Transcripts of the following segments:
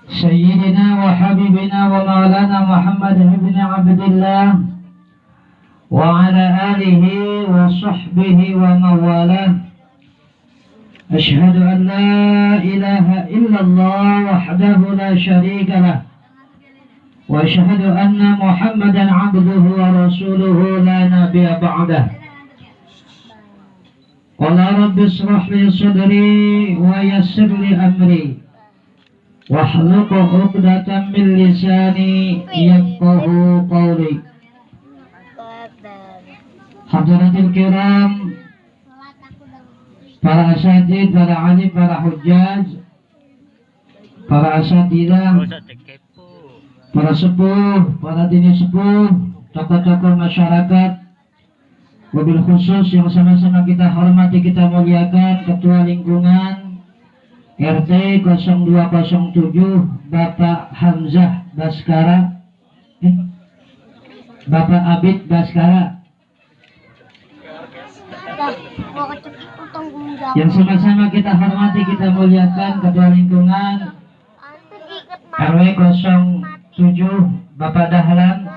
سيدنا وحبيبنا ومولانا محمد بن عبد الله وعلى آله وصحبه ومن والاه. أشهد أن لا إله إلا الله وحده لا شريك له، وأشهد أن محمدا عبده ورسوله لا نبي بعده. قال رب اشرح لي صدري ويسر لي أمري واحلق عقدة من لساني يفقه قولي. Hadaratul kiram, para asatid, para alim, para hujjaj, para asatidah, para sepuh, para dini sepuh, tokoh-tokoh masyarakat, wabil khusus yang sama-sama kita hormati, kita muliakan Ketua Lingkungan RT 0207 Bapak Hamzah Baskara, Bapak Abid Baskara, yang sama-sama kita hormati, kita muliakan Ketua Lingkungan RW 07 Bapak Dahlan,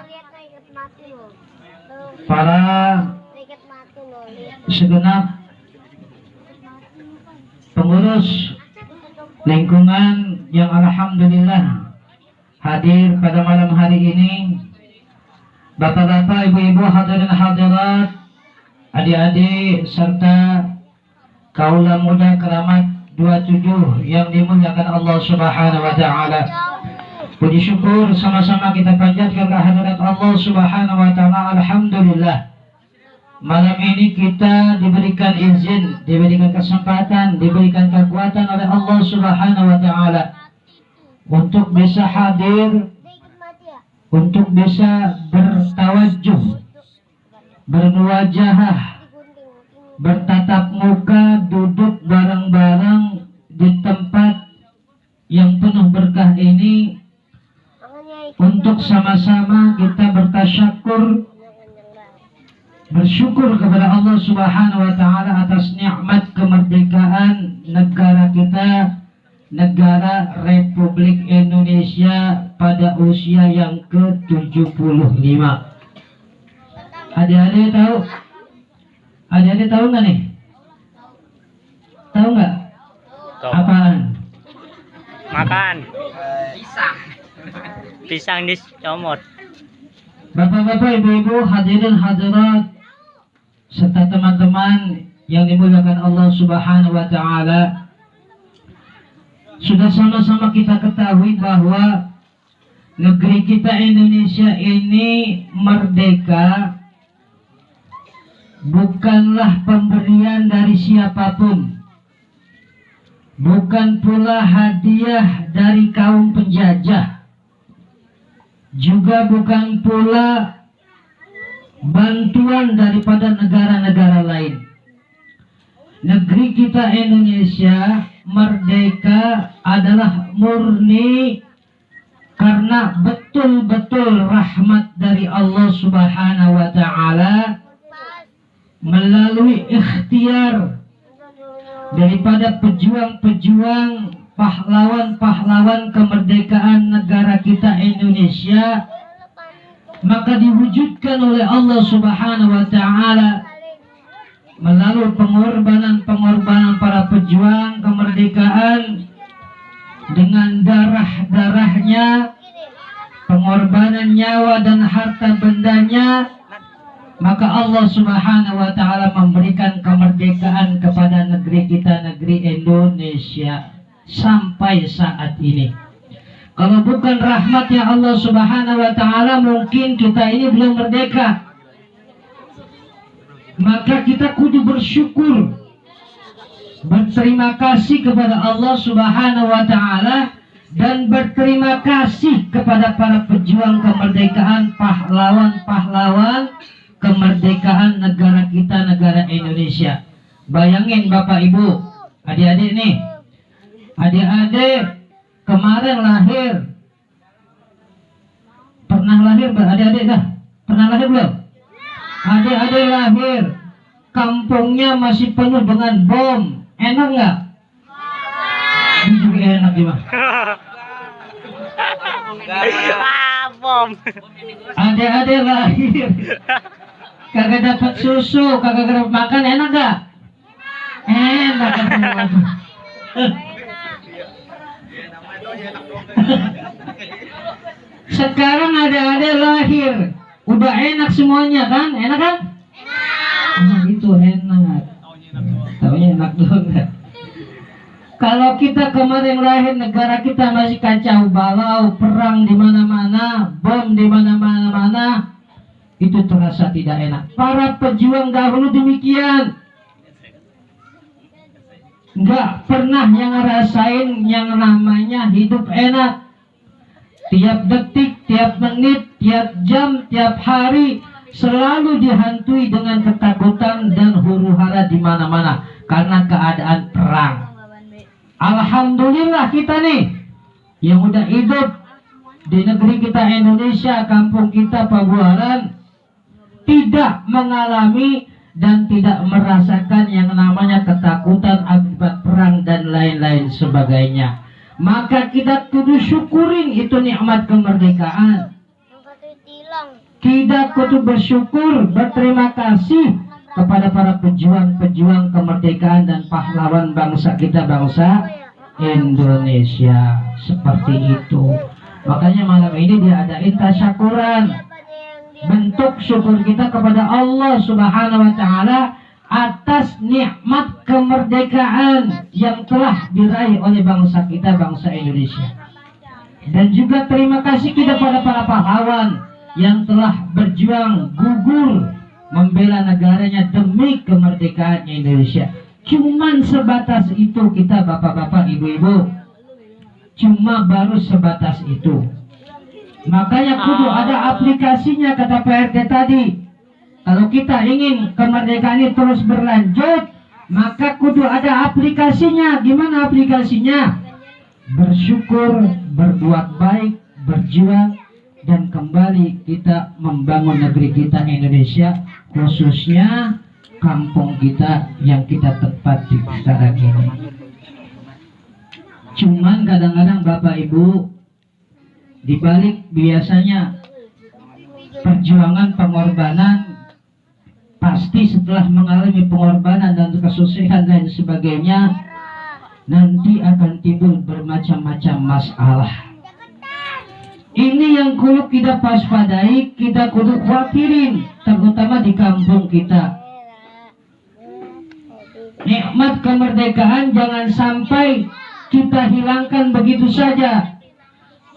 para segenap pengurus lingkungan yang alhamdulillah hadir pada malam hari ini, bapak-bapak, ibu-ibu, hadirin hadirat, adik-adik serta kaula muda keramat 27 yang dimuliakan Allah Subhanahu wa taala. Puji syukur sama-sama kita panjatkan kehadirat Allah Subhanahu wa taala. Alhamdulillah, malam ini kita diberikan izin, diberikan kesempatan, diberikan kekuatan oleh Allah Subhanahu wa taala untuk bisa hadir, untuk bisa bertawajuh, bermuwajahah, bertatap muka, duduk bareng-bareng di tempat yang penuh berkah ini untuk sama-sama kita bertasyakur, bersyukur kepada Allah Subhanahu wa taala atas nikmat kemerdekaan negara kita, negara Republik Indonesia pada usia yang ke-75. Adik-adik tahu? Adik-adik tahu nggak nih? Tahu nggak? Apaan? Makan pisang dicomot. Bapak-bapak, ibu-ibu, hadirin hadirat serta teman-teman yang dimuliakan Allah Subhanahu wa taala, sudah sama-sama kita ketahui bahwa negeri kita Indonesia ini merdeka bukanlah pemberian dari siapapun, bukan pula hadiah dari kaum penjajah, juga bukan pula bantuan daripada negara-negara lain. Negeri kita Indonesia merdeka adalah murni karena betul-betul rahmat dari Allah Subhanahu wa taala melalui ikhtiar daripada pejuang-pejuang, pahlawan-pahlawan kemerdekaan negara kita Indonesia, maka diwujudkan oleh Allah Subhanahu wa taala melalui pengorbanan-pengorbanan para pejuang kemerdekaan dengan darah-darahnya, pengorbanan nyawa dan harta bendanya. Maka Allah Subhanahu wa taala memberikan kemerdekaan kepada negeri kita, negeri Indonesia, sampai saat ini. Kalau bukan rahmatnya Allah Subhanahu wa taala, mungkin kita ini belum merdeka. Maka kita kudu bersyukur, berterima kasih kepada Allah Subhanahu wa taala, dan berterima kasih kepada para pejuang kemerdekaan, pahlawan-pahlawan kemerdekaan negara kita, negara Indonesia. Bayangin Bapak Ibu, adik-adik nih, adik-adik kemarin lahir, pernah lahir adik-adik dah? Pernah lahir belum? Adik-adik lahir, kampungnya masih penuh dengan bom, enak nggak? Ini juga enak gimana? Bom. Adik-adik lahir kagak dapat susu, kagak dapat makan, enak gak? Enak kan semua tuh. Sekarang adik-adik lahir udah enak semuanya kan? Enak kan? Enak. Itu enak. Taunya enak doang kan? Kalau kita kemarin lahir negara kita masih kacau balau, perang di mana-mana, bom di mana-mana, itu terasa tidak enak. Para pejuang dahulu demikian, nggak pernah yang ngerasain yang namanya hidup enak. Tiap detik, tiap menit, tiap jam, tiap hari selalu dihantui dengan ketakutan dan huru-hara di mana-mana karena keadaan perang. Alhamdulillah kita nih yang udah hidup di negeri kita Indonesia, kampung kita Pabuaran, tidak mengalami dan tidak merasakan yang namanya ketakutan akibat perang dan lain-lain sebagainya. Maka kita kudu syukurin itu nikmat kemerdekaan. Kita kudu bersyukur, berterima kasih kepada para pejuang-pejuang kemerdekaan dan pahlawan bangsa kita, bangsa Indonesia. Seperti itu. Makanya malam ini diadain tasyakuran, bentuk syukur kita kepada Allah Subhanahu wa Ta'ala atas nikmat kemerdekaan yang telah diraih oleh bangsa kita, bangsa Indonesia. Dan juga terima kasih kita pada para pahlawan yang telah berjuang gugur membela negaranya demi kemerdekaan Indonesia. Cuman sebatas itu kita, bapak-bapak, ibu-ibu, cuma baru sebatas itu. Makanya kudu ada aplikasinya, kata Pak RT tadi. Kalau kita ingin kemerdekaan ini terus berlanjut, maka kudu ada aplikasinya. Gimana aplikasinya? Bersyukur, berbuat baik, berjuang, dan kembali kita membangun negeri kita Indonesia, khususnya kampung kita yang kita tempati sekarang ini. Cuman kadang-kadang Bapak Ibu, dibalik biasanya perjuangan pengorbanan, pasti setelah mengalami pengorbanan dan kesusahan dan sebagainya, nanti akan timbul bermacam-macam masalah. Ini yang kudu kita waspadai, kita kudu khawatirin, terutama di kampung kita. Nikmat kemerdekaan jangan sampai kita hilangkan begitu saja.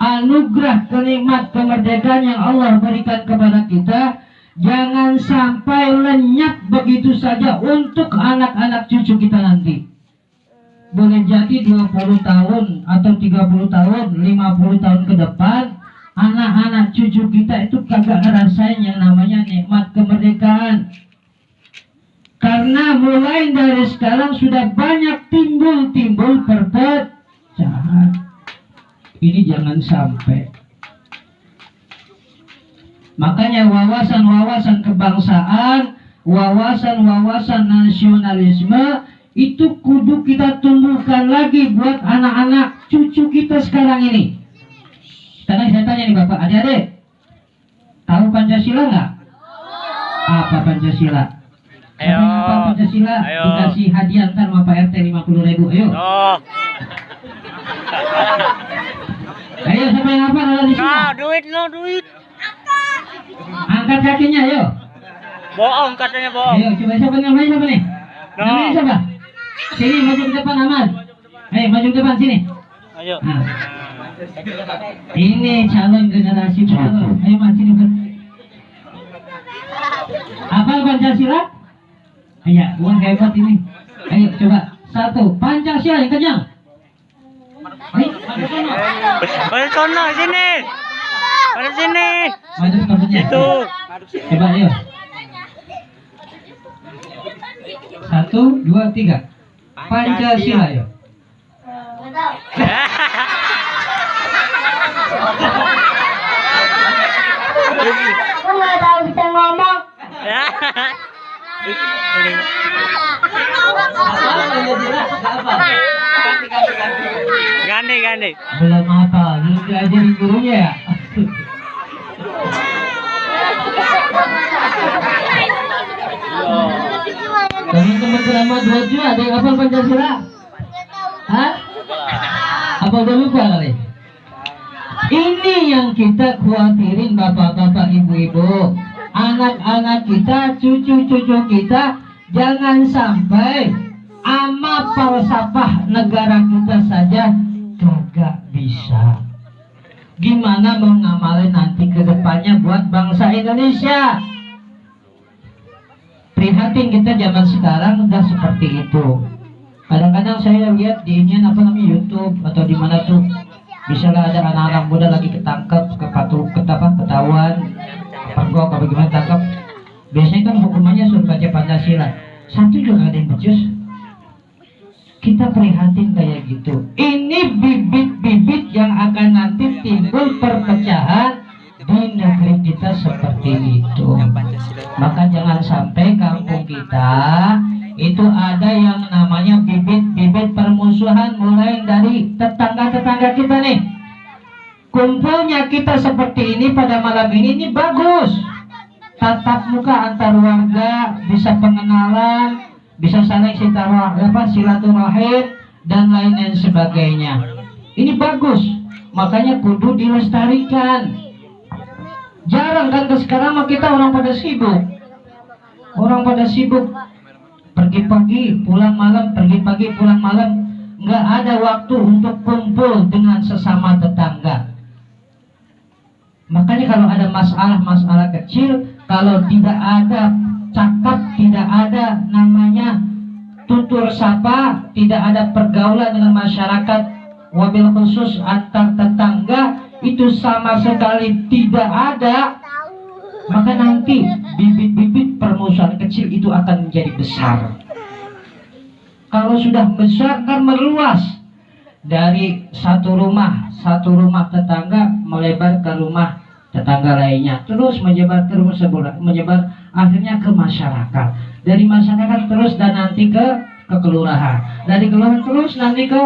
Anugerah kenikmat kemerdekaan yang Allah berikan kepada kita jangan sampai lenyap begitu saja untuk anak-anak cucu kita nanti. Boleh jadi 20 tahun atau 30 tahun, 50 tahun ke depan, anak-anak cucu kita itu kagak ngerasain yang namanya nikmat kemerdekaan. Karena mulai dari sekarang sudah banyak timbul perpecahan. Ini jangan sampai. Makanya wawasan-wawasan kebangsaan, wawasan-wawasan nasionalisme itu kudu kita tumbuhkan lagi buat anak-anak cucu kita sekarang ini. Sekarang saya tanya nih Bapak, adik-adik, tahu Pancasila nggak? Apa Pancasila? Ayo. Pancasila Ayo. dikasih hadiah ntar sama Pak RT 50.000. Ayo. Oh. Ayo siapa yang hafal ada di sini? Duit. Angkat kakinya, ayo. Bohong katanya bohong. Ayo coba siapa namanya siapa nih? Namanya siapa? Sini maju ke depan Ahmad. Ayo maju ke depan sini. Ayo. Nah. Ini calon generasi baru. Ayo Mas sini. Hafal Pancasila? Iya, uang hebat ini. Ayo coba. 1. Pancasila yang kenyang. Pada sono sini. Pada sini. Maju ke depannya. Itu. Coba ayo. 1, 2, 3. Pancasila ayo. Aku nggak tahu bisa ngomong. Ganti. Belum apa, belum diajarin gurunya ya. Teman-teman selama 2 jam ada yang hafal Pancasila? Hah? Apa udah lupa kali? Ini yang kita khawatirin bapak-bapak, ibu-ibu, anak-anak kita, cucu-cucu kita, jangan sampai ama falsafah negara kita saja kagak bisa. Gimana mau ngamalin nanti ke depannya buat bangsa Indonesia? Prihatin kita zaman sekarang udah seperti itu. Kadang-kadang saya lihat di ini apa namanya YouTube atau di mana tuh, misalnya ada anak-anak muda lagi ketangkep, ketahuan, pergok apa gimana tangkap. Biasanya kan hukumannya suruh baca Pancasila. Satu juga ada yang becus. Kita prihatin kayak gitu. Ini bibit-bibit yang akan nanti timbul perpecahan di negeri kita seperti itu. Maka jangan sampai kampung kita itu ada yang namanya bibit-bibit permusuhan mulai dari tetangga-tetangga kita nih. Kumpulnya kita seperti ini pada malam ini bagus. Tatap muka antar warga, bisa pengenalan, bisa saling silaturahim dan lain-lain sebagainya. Ini bagus, makanya kudu dilestarikan. Jarang kan sekarang kita orang pada sibuk. Orang pada sibuk pergi pagi pulang malam, pergi pagi pulang malam, nggak ada waktu untuk kumpul dengan sesama tetangga. Makanya kalau ada masalah-masalah kecil, kalau tidak ada cakap, tidak ada namanya tutur sapa, tidak ada pergaulan dengan masyarakat, wabil khusus antar tetangga, itu sama sekali tidak ada, maka nanti bibit-bibit permusuhan kecil itu akan menjadi besar. Kalau sudah besar kan meluas dari satu rumah tetangga melebar ke rumah tetangga lainnya, terus menyebar ke rumah sebelah, menyebar akhirnya ke masyarakat, dari masyarakat terus dan nanti ke kelurahan, dari kelurahan terus nanti ke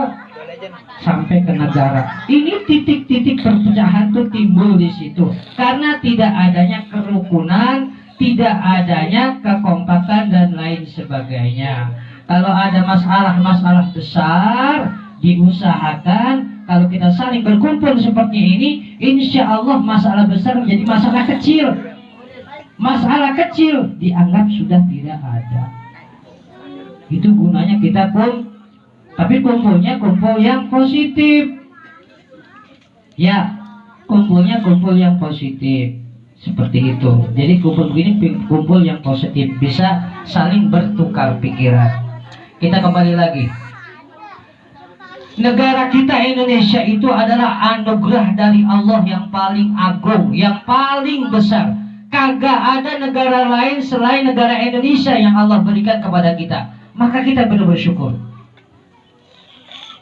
sampai ke negara. Ini titik-titik perpecahan tuh timbul di situ karena tidak adanya kerukunan, tidak adanya kekompakan dan lain sebagainya. Kalau ada masalah-masalah besar, diusahakan kalau kita saling berkumpul seperti ini, insya Allah masalah besar menjadi masalah kecil. Masalah kecil dianggap sudah tidak ada. Itu gunanya kita tapi kumpulnya kumpul yang positif. Ya, kumpulnya kumpul yang positif. Seperti itu. Jadi kumpul begini kumpul yang positif, bisa saling bertukar pikiran. Kita kembali lagi. Negara kita Indonesia itu adalah anugerah dari Allah yang paling agung, yang paling besar. Kagak ada negara lain selain negara Indonesia yang Allah berikan kepada kita. Maka kita perlu bersyukur.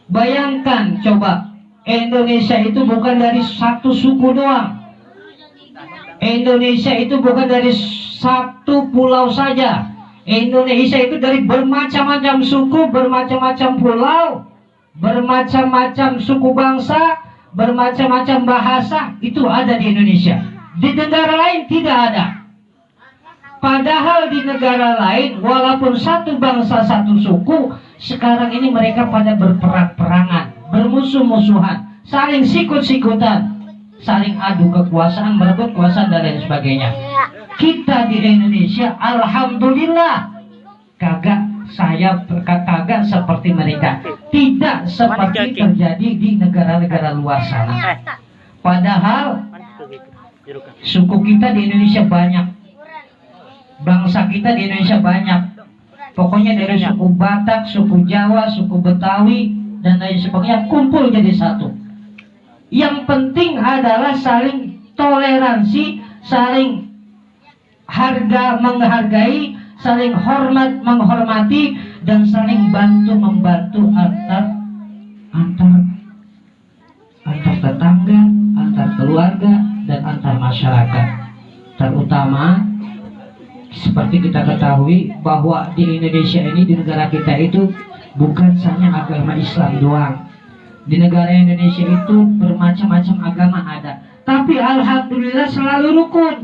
Bayangkan coba, Indonesia itu bukan dari satu suku doang. Indonesia itu bukan dari satu pulau saja. Indonesia itu dari bermacam-macam suku, bermacam-macam pulau, bermacam-macam suku bangsa, bermacam-macam bahasa, itu ada di Indonesia. Di negara lain tidak ada. Padahal di negara lain, walaupun satu bangsa satu suku, sekarang ini mereka pada berperang-perangan, bermusuh-musuhan, saling sikut-sikutan, saling adu kekuasaan, merebut kekuasaan dan lain sebagainya. Kita di Indonesia, alhamdulillah, kagak seperti mereka, tidak seperti terjadi di negara-negara luar sana. Padahal suku kita di Indonesia banyak, bangsa kita di Indonesia banyak. Pokoknya dari suku Batak, suku Jawa, suku Betawi dan lain sebagainya kumpul jadi satu. Yang penting adalah saling toleransi, saling menghargai, saling hormat menghormati, dan saling bantu membantu antar tetangga, antar keluarga, dan antar masyarakat. Terutama seperti kita ketahui bahwa di Indonesia ini, di negara kita itu bukan hanya agama Islam doang. Di negara Indonesia itu bermacam-macam agama ada, tapi alhamdulillah selalu rukun.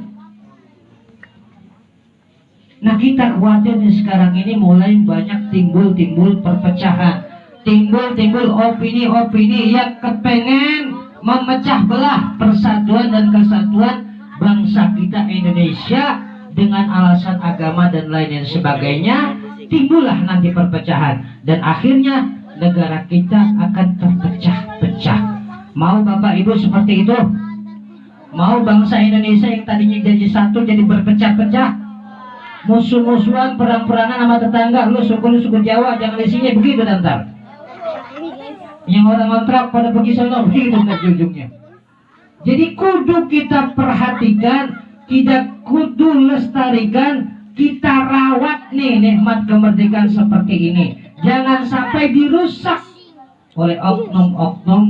Nah kita khawatir nih sekarang ini mulai banyak timbul perpecahan, timbul opini-opini yang kepengen memecah belah persatuan dan kesatuan bangsa kita Indonesia dengan alasan agama dan lain sebagainya. Timbullah nanti perpecahan dan akhirnya negara kita akan terpecah-pecah. Mau Bapak Ibu seperti itu? Mau bangsa Indonesia yang tadinya jadi satu jadi berpecah-pecah, musuh-musuhan, perang-perangan sama tetangga, lu suku Jawa jangan di sini, begitu nanti. Yang orang kontrak pada pergi sana, begitu nanti ujungnya. Jadi kudu kita perhatikan, kita kudu lestarikan, kita rawat nih nikmat kemerdekaan seperti ini. Jangan sampai dirusak oleh oknum-oknum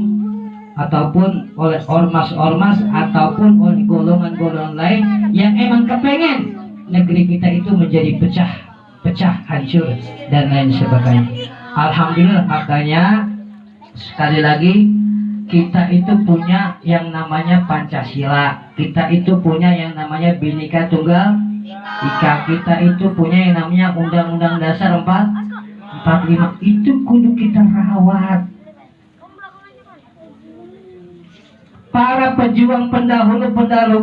ataupun oleh ormas-ormas ataupun oleh golongan-golongan lain yang emang kepengen negeri kita itu menjadi pecah, hancur dan lain sebagainya. Alhamdulillah, makanya sekali lagi kita itu punya yang namanya Pancasila, kita itu punya yang namanya Bhinneka Tunggal Ika, kita itu punya yang namanya Undang-Undang Dasar 45, itu kudu kita rawat. Para pejuang pendahulu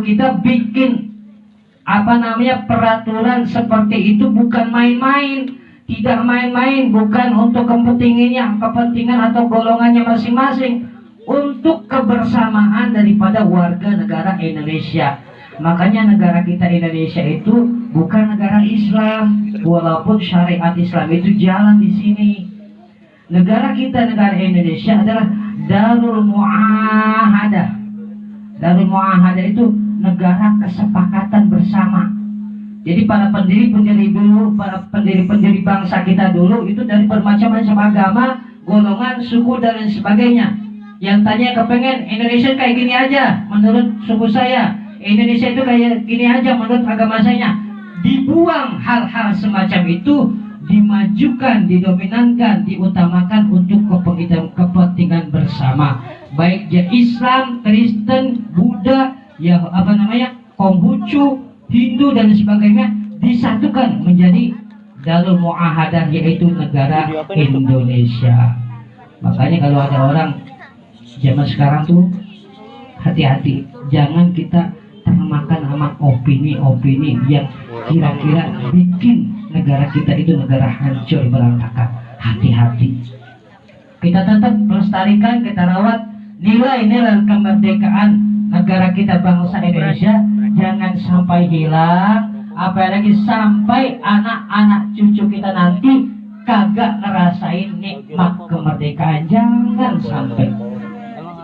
kita bikin peraturan seperti itu bukan main-main, tidak main-main, bukan untuk kepentingan atau golongannya masing-masing, untuk kebersamaan daripada warga negara Indonesia. Makanya negara kita Indonesia itu bukan negara Islam, walaupun syariat Islam itu jalan di sini. Negara kita, negara Indonesia adalah Darul Mu'ahadah. Darul Mu'ahadah itu negara kesepakatan bersama. Jadi para pendiri dulu, para pendiri bangsa kita dulu itu dari bermacam-macam agama, golongan, suku dan lain sebagainya. Yang tanya kepengen Indonesia kayak gini aja menurut suku saya, Indonesia itu kayak gini aja menurut agama saya. Dibuang hal-hal semacam itu, dimajukan, didominankan, diutamakan untuk kepentingan bersama. Baik dia Islam, Kristen, Buddha, Konghucu, Hindu dan sebagainya disatukan menjadi Darul Mu'ahadah, yaitu negara Indonesia. Makanya kalau ada orang zaman sekarang tuh hati-hati, jangan kita termakan sama opini-opini yang kira-kira bikin negara kita itu negara hancur berantakan. Hati-hati, kita tetap melestarikan, kita rawat nilai-nilai kemerdekaan negara kita bangsa Indonesia, jangan sampai hilang, apalagi sampai anak-anak cucu kita nanti kagak ngerasain nikmat kemerdekaan, jangan sampai.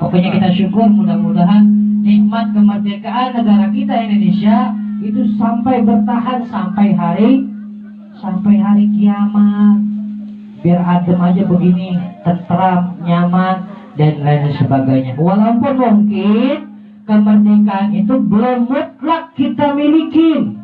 Pokoknya kita syukur, mudah-mudahan nikmat kemerdekaan negara kita Indonesia itu sampai bertahan sampai hari kiamat. Biar adem aja begini, tentram, nyaman dan lain sebagainya. Walaupun mungkin kemerdekaan itu belum mutlak kita miliki,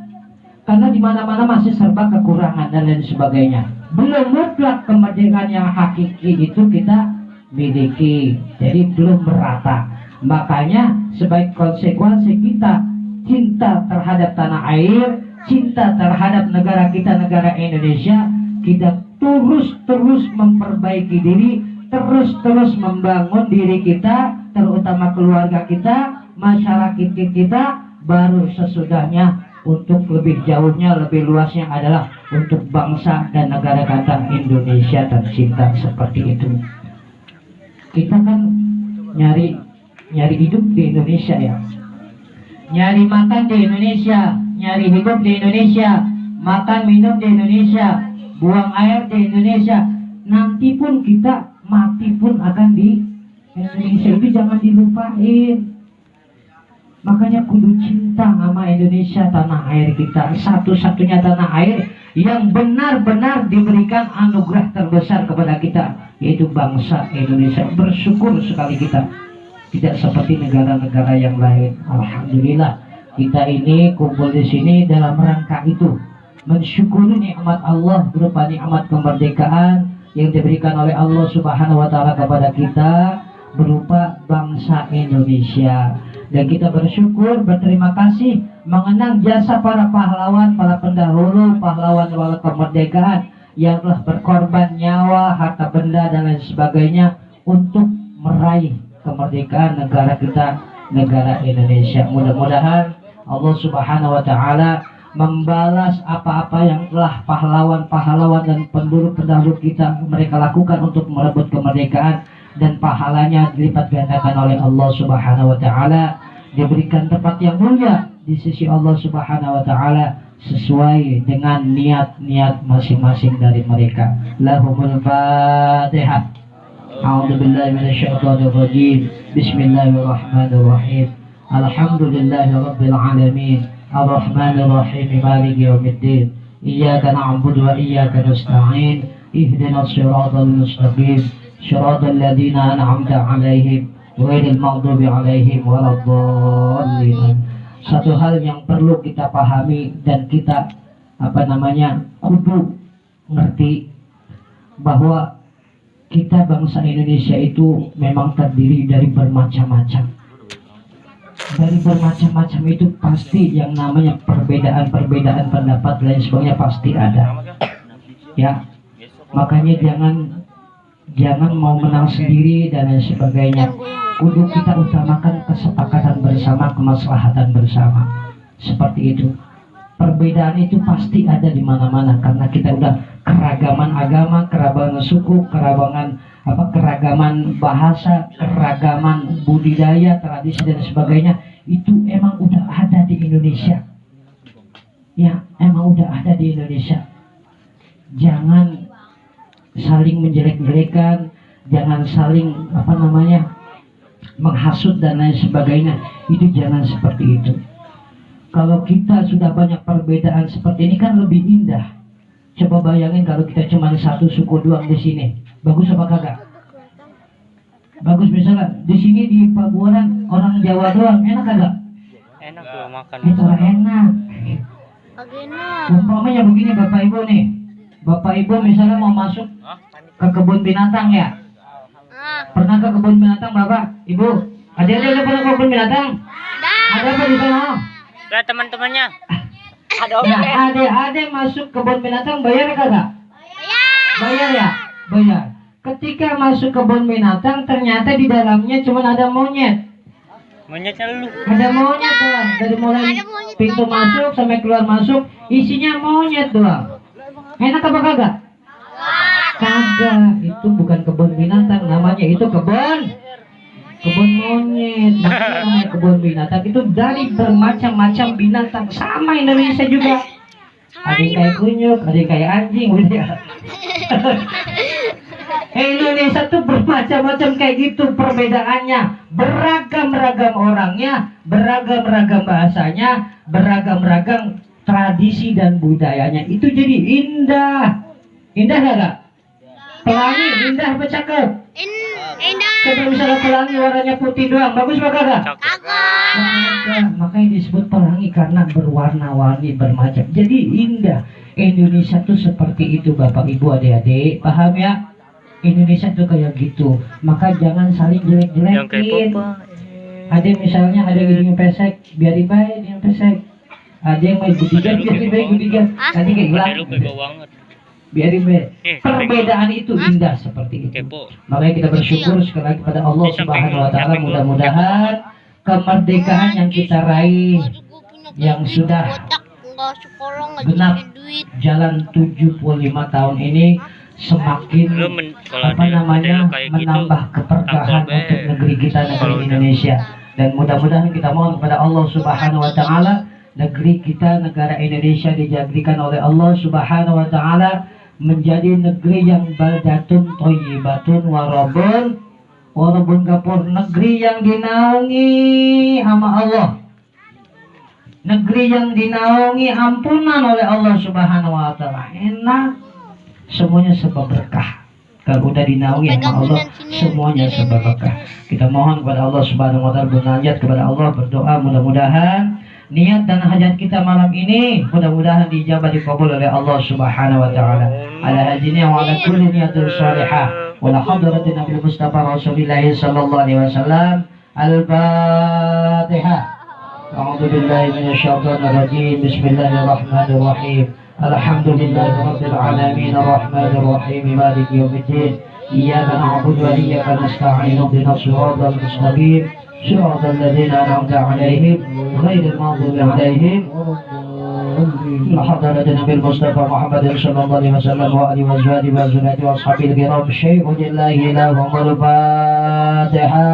karena di mana-mana masih serba kekurangan dan lain sebagainya. Belum mutlak kemerdekaan yang hakiki itu kita miliki, jadi belum merata. Makanya sebagai konsekuensi kita cinta terhadap tanah air, cinta terhadap negara kita, negara Indonesia, kita terus memperbaiki diri, terus membangun diri kita, terutama keluarga kita, masyarakat kita, baru sesudahnya untuk lebih jauhnya, lebih luasnya adalah untuk bangsa dan negara kita Indonesia tercinta seperti itu. Kita kan nyari hidup di Indonesia ya, nyari makan di Indonesia, nyari hidup di Indonesia, makan minum di Indonesia, buang air di Indonesia. Nanti pun kita mati pun akan di Indonesia, itu jangan dilupain. Makanya kudu cinta sama Indonesia, tanah air kita, satu-satunya tanah air yang benar-benar diberikan anugerah terbesar kepada kita, yaitu bangsa Indonesia. Bersyukur sekali kita, tidak seperti negara-negara yang lain. Alhamdulillah, kita ini kumpul di sini dalam rangka itu, mensyukuri nikmat Allah berupa nikmat kemerdekaan yang diberikan oleh Allah Subhanahu wa taala kepada kita berupa bangsa Indonesia. Dan kita bersyukur, berterima kasih mengenang jasa para pahlawan, para pendahulu, pahlawan wala kemerdekaan yang telah berkorban nyawa, harta benda dan lain sebagainya untuk meraih kemerdekaan negara kita, negara Indonesia. Mudah-mudahan Allah Subhanahu wa taala membalas apa-apa yang telah pahlawan-pahlawan dan pendahulu kita mereka lakukan untuk merebut kemerdekaan, dan pahalanya dilipat gandakan oleh Allah Subhanahu wa taala, diberikan tempat yang mulia di sisi Allah Subhanahu wa taala sesuai dengan niat-niat masing-masing dari mereka. Lahumul Fatihah. A'udzu billahi minasyaitonir rajim. Bismillahirrahmanirrahim. Alhamdulillahirabbil alamin. Ar-Rahmanir Rahim. Maliki yaumiddin. Iyyaka na'budu wa iyyaka nasta'in. Ihdinas siratal mustaqim. Shiratal ladzina an'amta 'alaihim ghairil maghdubi 'alaihim waladdallin. Satu hal yang perlu kita pahami dan kita kudu ngerti bahwa kita bangsa Indonesia itu memang terdiri dari bermacam-macam. Dari bermacam-macam itu pasti yang namanya perbedaan pendapat lain sebagainya pasti ada. Ya, makanya jangan mau menang sendiri dan lain sebagainya. Kudu kita utamakan kesepakatan bersama, kemaslahatan bersama. Seperti itu. Perbedaan itu pasti ada di mana-mana karena kita udah keragaman agama, keragaman suku, keragaman bahasa, keragaman budidaya, tradisi dan sebagainya itu emang udah ada di Indonesia. Ya, emang udah ada di Indonesia. Jangan saling menjelek-jelekan, jangan saling menghasut dan lain sebagainya. Itu jangan seperti itu. Kalau kita sudah banyak perbedaan seperti ini kan lebih indah. Coba bayangin kalau kita cuma satu suku doang di sini, bagus apa kagak? Bagus. Misalnya di sini di Pabuanan orang Jawa doang, enak kagak? Enak loh makan. Itu enak. Umpamanya begini Bapak Ibu nih, Bapak Ibu misalnya mau masuk ke kebun binatang ya. Pernah ke kebun binatang Bapak? Ibu? Ada pernah ke kebun binatang? Ada apa di sana? Ada teman-temannya. Ada masuk kebun binatang bayar kagak? Bayar ya? Bayar. Ketika masuk kebun binatang ternyata di dalamnya cuma ada monyet. Monyetnya lu. Ada monyet doang. Dari mulai pintu masuk sampai keluar masuk isinya monyet doang. Enak apa kagak? Kagak. Itu bukan kebun binatang, namanya itu kebun monyet. Namanya kebun binatang itu dari bermacam-macam binatang, sama Indonesia juga. Ada yang kayak kunyuk, ada yang kayak anjing, udah. Indonesia tuh bermacam-macam kayak gitu perbedaannya, beragam-ragam orangnya, beragam-ragam bahasanya, beragam-ragam tradisi dan budayanya. Itu jadi indah. Indah gak? Pelangi indah apa cakep? Indah. Coba misalnya pelangi warnanya putih doang, bagus apa kagak? Kagak. Makanya disebut pelangi karena berwarna-warni, bermacam. Jadi indah. Indonesia tuh seperti itu Bapak Ibu adik-adik, paham ya? Indonesia tuh kayak gitu. Maka jangan saling jelek-jelekin. Ada misalnya ada yang pesek, biarin baik yang pesek. Ada yang main gudigan, biarin baik gudigan. Nanti kayak hilang. Biarin baik. Perbedaan itu indah seperti itu. Makanya kita bersyukur sekali lagi pada Allah Subhanahu wa taala, mudah-mudahan kemerdekaan yang kita raih yang sudah genap jalan 75 tahun ini semakin menambah keberkahan untuk negeri kita, negeri Indonesia. Dan mudah-mudahan kita mohon kepada Allah Subhanahu wa taala negeri kita, negara Indonesia dijadikan oleh Allah Subhanahu wa taala menjadi negeri yang baldatun thayyibatun warabun gapur, negeri yang dinaungi sama Allah, negeri yang dinaungi ampunan oleh Allah Subhanahu wa taala. Enak, semuanya sebab berkah. Kalau udah dinaungi sama Allah, semuanya sebab berkah. Kita mohon kepada Allah Subhanahu wa taala, bermunajat kepada Allah, berdoa mudah-mudahan niat dan hajat kita malam ini mudah-mudahan dijabah, dikabul oleh Allah Subhanahu wa taala. Ala hajini wa ala kulli niyatin salihah wa la hadratin Nabi Mustafa Rasulullah sallallahu alaihi wasallam. Al-Fatihah. أعوذ بالله من الشيطان الرجيم. بسم الله الرحمن الرحيم. الحمد لله رب العالمين الرحمن الرحيم مالك يوم الدين. إياك نعبد وإياك نستعين اهدنا الصراط المستقيم صراط الذين أنعمت عليهم غير المغضوب عليهم. حضرة النبي المصطفى محمد صلى الله عليه وسلم وآله وأزواجه وذريته وأصحابه الكرام. شيء لله لهم الفاتحة.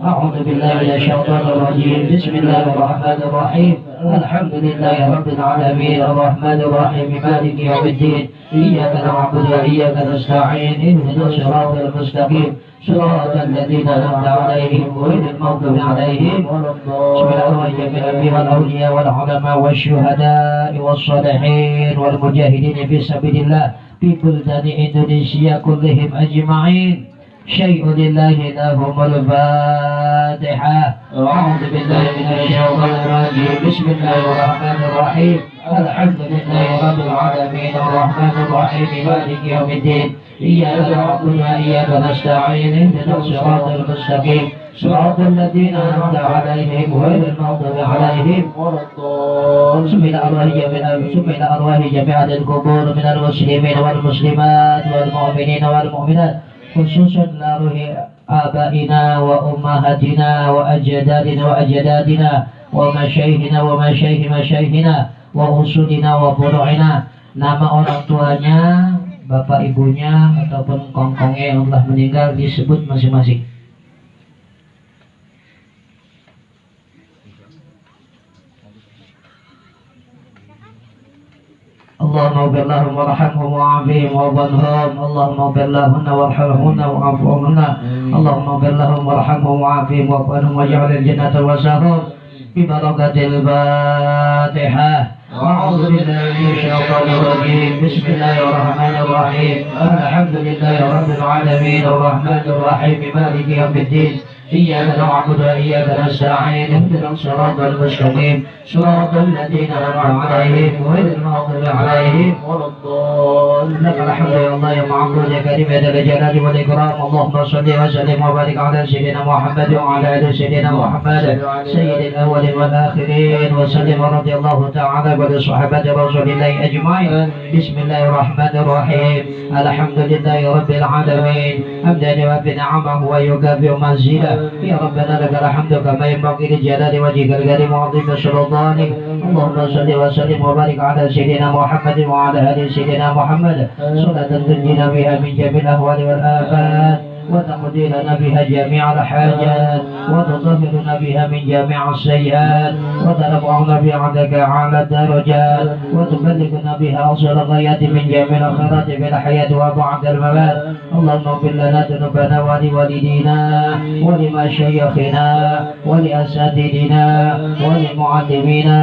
أعوذ بالله من الشيطان الرجيم. بسم الله الرحمن الرحيم. الحمد لله رب العالمين الرحمن الرحيم مالك يوم الدين. إياك نعبد وإياك نستعين اهدنا الصراط المستقيم صراط الذين أنعمت عليهم غير المغضوب عليهم ولا الضالين. جميع الأنبياء والأولياء والعلماء والشهداء والصالحين والمجاهدين في سبيل الله في بلدان إندونيسيا كلهم أجمعين. شيء لله لهم الفاتحة. أعوذ بالله من الشيطان الرجيم. بسم الله الرحمن الرحيم. الحمد لله رب العالمين الرحمن الرحيم مالك يوم الدين. إياك نعبد وإياك نستعين اهدنا الصراط المستقيم صراط الذين أنعمت عليهم غير المغضوب عليهم ولا الضالين. سم إلى أرواح جميع القبور من المسلمين والمسلمات والمؤمنين والمؤمنات خصوصا لروح آبائنا وأمهاتنا وأجدادنا ومشايخنا ومشايخ مشايخنا وأصولنا وفروعنا. Nama orang tuanya, bapak ibunya ataupun kongkongnya yang telah meninggal disebut masing-masing. اللهم اغفر لهم وارحمهم وعافهم وارض عنهم. اللهم اغفر لهن وارحمهن واعف عنهن. اللهم اغفر لهم وارحمهم وعافهم واعف عنهم واجعل الجنة وسعهم ببركة الفاتحة. أعوذ بالله من الشيطان الرجيم. بسم الله الرحمن الرحيم. الحمد لله رب العالمين الرحمن الرحيم مالك يوم الدين. إياك نعبد وإياك نستعين اهدنا الصراط المستقيم صراط الذين أنعمت عليهم غير المغضوب عليهم ولا الضالين. لك الحمد يا الله يا معبود يا كريم يا ذا الجلال والإكرام. اللهم صل وسلم وبارك على سيدنا محمد وعلى آل سيدنا محمد سيد الأولين والآخرين وسلم رضي الله تعالى ولصحابة رسول الله أجمعين. بسم الله الرحمن الرحيم. الحمد لله رب العالمين حمدا يوافي نعمه ويكافئ مزيده. يا ربنا لك الحمد كما ينبغي لجلال وجهك الكريم وعظيم سلطانك. اللهم صل وسلم وبارك على سيدنا محمد وعلى ال سيدنا محمد صلاة تنجينا بها من جميع الاهوال والافات وتقضي لنا بها جميع الحاجات وتطهرنا بها من جميع السيئات وترفعنا بها عندك اعلى الدرجات وتبلغنا بها اوصل الغايات من جميع الخيرات في الحياه وبعد الممات. اللهم اغفر لنا ذنوبنا ولوالدينا ولمشايخنا ولاساتذتنا ولمعلمينا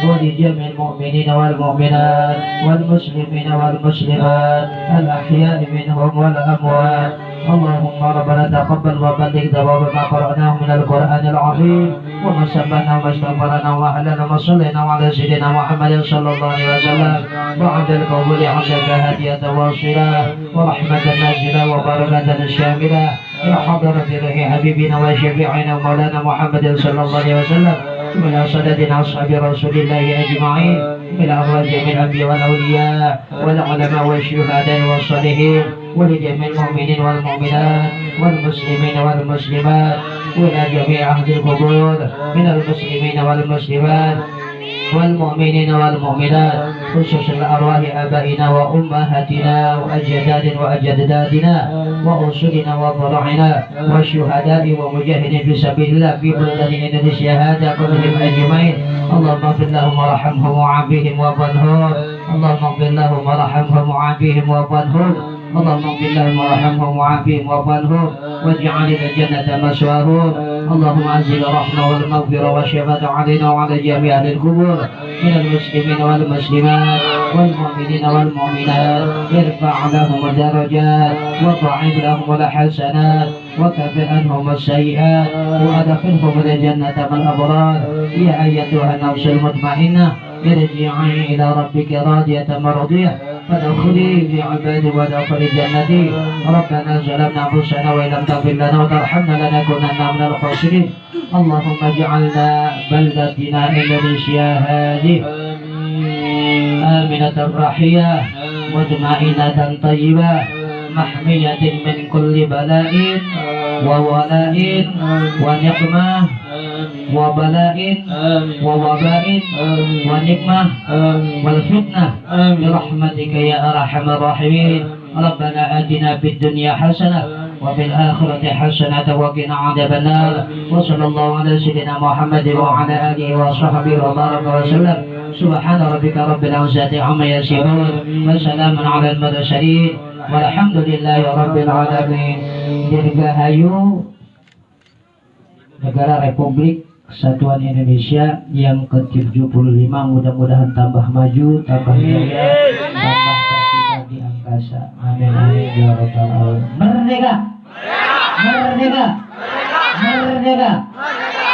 ولجميع المؤمنين والمؤمنات والمسلمين والمسلمات الاحياء منهم والاموات. اللهم ربنا تقبل وبلغ ثواب ما قرأناه من القرآن العظيم وما سمعنا وما استغفرنا وأهلنا وما صلينا على سيدنا محمد صلى الله عليه وسلم وعند القبول عندك هدية واصلة ورحمة نازلة وبركة شاملة يا حضرة روح حبيبنا وشفيعنا ومولانا محمد صلى الله عليه وسلم وإلى سادتنا أصحاب رسول الله أجمعين إلى أرواح جميع الأنبياء والأولياء والعلماء والشهداء والصالحين ولجميع المؤمنين والمؤمنات والمسلمين والمسلمات وإلى جميع أهل القبور من المسلمين والمسلمات والمؤمنين والمؤمنات خصوصا أرواح آبائنا وأمهاتنا وأجدادنا وأصولنا وفروعنا والشهداء ومجاهدين في سبيل الله في بلدان إندونيسيا هذا كلهم أجمعين. اللهم اغفر لهم وارحمهم وعافهم واعف عنهم. اللهم اغفر لهم وارحمهم وعافهم واعف عنهم. اللهم اغفر لهم وارحمهم وعافهم واعف عنهم واجعل الجنة مسواهم. اللهم أنزل الرحمة والمغفرة والشفاعة علينا وعلى جميع أهل القبور من المسلمين والمسلمات والمؤمنين والمؤمنات. ارفع لهم الدرجات وضاعف لهم الحسنات وكفر عنهم السيئات وأدخلهم الجنة مع الأبرار. يا أيتها النفس المطمئنة ارجعي إلى ربك راضية مرضية فادخلي في عبادي وادخلي جنتي ربنا ظلمنا أنفسنا وإن لم تغفر لنا وترحمنا لنكونن من الخاسرين اللهم اجعلنا بلدتنا إندونيسيا هذه آمنة رخية مطمئنة طيبة محمية من كل بلاء وولاء ونقمة وبلاء ووباء ونقمة والفتنة برحمتك يا أرحم الراحمين ربنا آتنا في الدنيا حسنة وفي الآخرة حسنة وقنا عذاب النار وصلى الله على سيدنا محمد وعلى آله وصحبه وبارك وسلم سبحان ربك رب العزة عما يصفون وسلام على المرسلين والحمد لله رب العالمين. Dirgahayu Negara Republik Kesatuan Indonesia yang ke-75, mudah-mudahan tambah maju, tambah jaya, tambah tertiba di angkasa. Amin amin ya rabbal alamin. Merdeka! Merdeka! Merdeka! Merdeka!